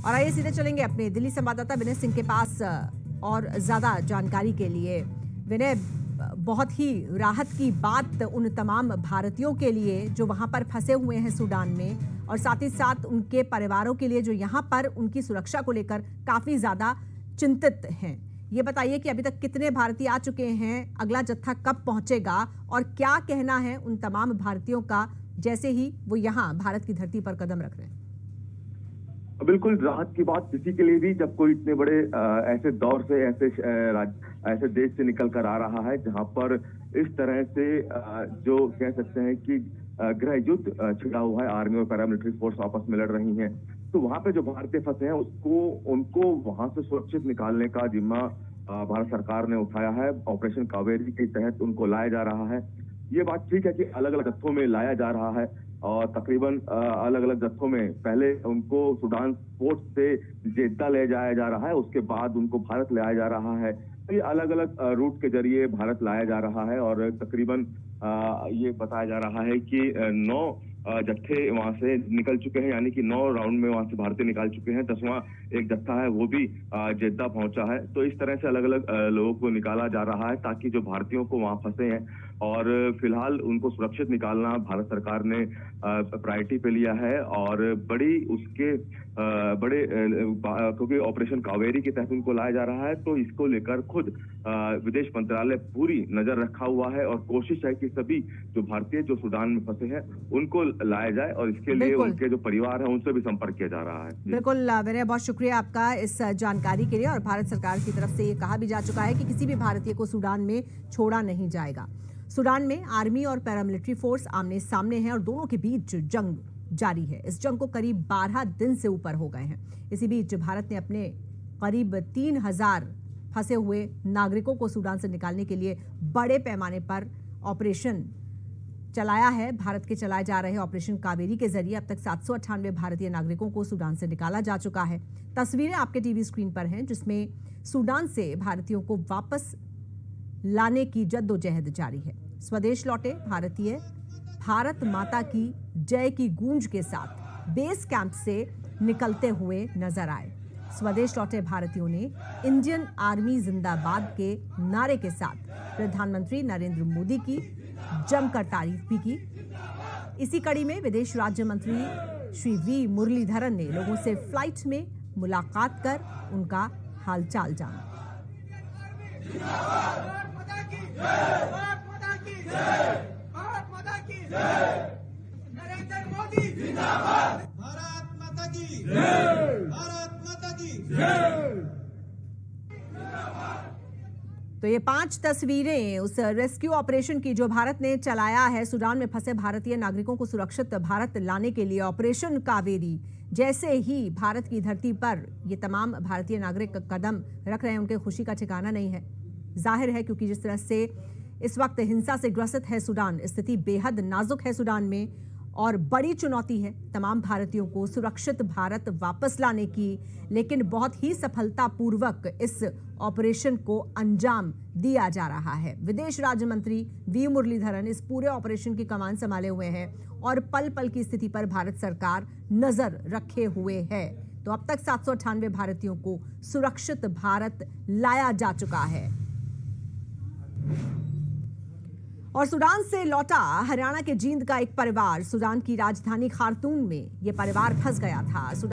और आइए सीधे चलेंगे अपने दिल्ली संवाददाता विनय सिंह के पास और ज्यादा जानकारी के लिए। विनय, बहुत ही राहत की बात उन तमाम भारतीयों के लिए जो वहां पर फंसे हुए हैं सूडान में, और साथ ही साथ उनके परिवारों के लिए जो यहां पर उनकी सुरक्षा को लेकर काफी ज्यादा चिंतित हैं। ये बताइए कि अभी तक कितने भारतीय आ चुके हैं, अगला जत्था कब पहुंचेगा और क्या कहना है उन तमाम भारतीयों का जैसे ही वो यहाँ भारत की धरती पर कदम रख रहे हैं। बिल्कुल राहत की बात किसी के लिए भी, जब कोई इतने बड़े ऐसे दौर से ऐसे देश से निकल कर आ रहा है जहां पर इस तरह से जो कह सकते हैं कि गृह युद्ध छिड़ा हुआ है, आर्मी और पैरामिलिट्री फोर्स आपस में लड़ रही हैं, तो वहां पे जो भारतीय फंसे हैं उनको वहां से सुरक्षित निकालने का जिम्मा भारत सरकार ने उठाया है। ऑपरेशन कावेरी के तहत उनको लाया जा रहा है। ये बात ठीक है कि अलग अलग जत्थों में लाया जा रहा है और तकरीबन अलग अलग जत्थों में पहले उनको सूडान पोर्ट से जेद्दा ले जाया जा रहा है, उसके बाद उनको भारत लाया जा रहा है। तो ये अलग अलग रूट के जरिए भारत लाया जा रहा है और तकरीबन ये बताया जा रहा है कि 9 जत्थे वहां से निकल चुके हैं, यानी कि 9 राउंड में वहां से भारतीय निकाल चुके हैं। 10वां एक जत्था है वो भी जेद्दा पहुंचा है। तो इस तरह से अलग अलग लोगों को निकाला जा रहा है ताकि जो भारतीयों को वहां फंसे हैं और फिलहाल उनको सुरक्षित निकालना भारत सरकार ने प्रायोरिटी पे लिया है। और क्योंकि ऑपरेशन कावेरी के तहत उनको लाया जा रहा है, तो इसको लेकर खुद विदेश मंत्रालय पूरी नजर रखा हुआ है और कोशिश है कि सभी जो भारतीय जो सूडान में फंसे हैं उनको लाया जाए और इसके लिए उनके जो परिवार है उनसे भी संपर्क किया जा रहा है। बिल्कुल विनय, बहुत शुक्रिया आपका इस जानकारी के लिए। और भारत सरकार की तरफ से ये कहा भी जा चुका है कि किसी भी भारतीय को सूडान में छोड़ा नहीं जाएगा। सूडान में आर्मी और पैरामिलिट्री फोर्स आमने सामने हैं और दोनों के बीच जंग जारी है। इस जंग को करीब 12 दिन से ऊपर हो गए हैं। इसी बीच भारत ने अपने करीब 3000 फंसे हुए नागरिकों को सूडान से निकालने के लिए बड़े पैमाने पर ऑपरेशन चलाया है। भारत के चलाए जा रहे ऑपरेशन कावेरी के जरिए अब तक 798 भारतीय नागरिकों को सूडान से निकाला जा चुका है। तस्वीरें आपके टीवी स्क्रीन पर हैं जिसमें सूडान से भारतीयों को वापस लाने की जद्दोजहद जारी है। स्वदेश लौटे भारतीय भारत माता की जय की गूंज के साथ बेस कैंप से निकलते हुए नजर आए। स्वदेश लौटे भारतीयों ने इंडियन आर्मी जिंदाबाद के नारे के साथ प्रधानमंत्री नरेंद्र मोदी की जमकर तारीफ भी की। इसी कड़ी में विदेश राज्य मंत्री श्री वी मुरलीधरन ने लोगों से फ्लाइट में मुलाकात कर उनका हालचाल जाना। नरेंद्र मोदी जिंदाबाद, भारत माता की जय, भारत माता की जय। तो ये 5 तस्वीरें उस रेस्क्यू ऑपरेशन की जो भारत ने चलाया है सूडान में फंसे भारतीय नागरिकों को सुरक्षित भारत लाने के लिए, ऑपरेशन कावेरी। जैसे ही भारत की धरती पर ये तमाम भारतीय नागरिक कदम रख रहे हैं, उनके खुशी का ठिकाना नहीं है। जाहिर है क्योंकि जिस तरह से इस वक्त हिंसा से ग्रसित है सूडान, स्थिति बेहद नाजुक है सूडान में और बड़ी चुनौती है तमाम भारतीयों को सुरक्षित भारत वापस लाने की। लेकिन बहुत ही सफलतापूर्वक इस ऑपरेशन को अंजाम दिया जा रहा है। विदेश राज्य मंत्री वी मुरलीधरन इस पूरे ऑपरेशन की कमान संभाले हुए हैं और पल पल की स्थिति पर भारत सरकार नजर रखे हुए है। तो अब तक 798 भारतीयों को सुरक्षित भारत लाया जा चुका है। और सूडान से लौटा हरियाणा के जींद का एक परिवार, सूडान की राजधानी खार्तूम में ये परिवार फंस गया था।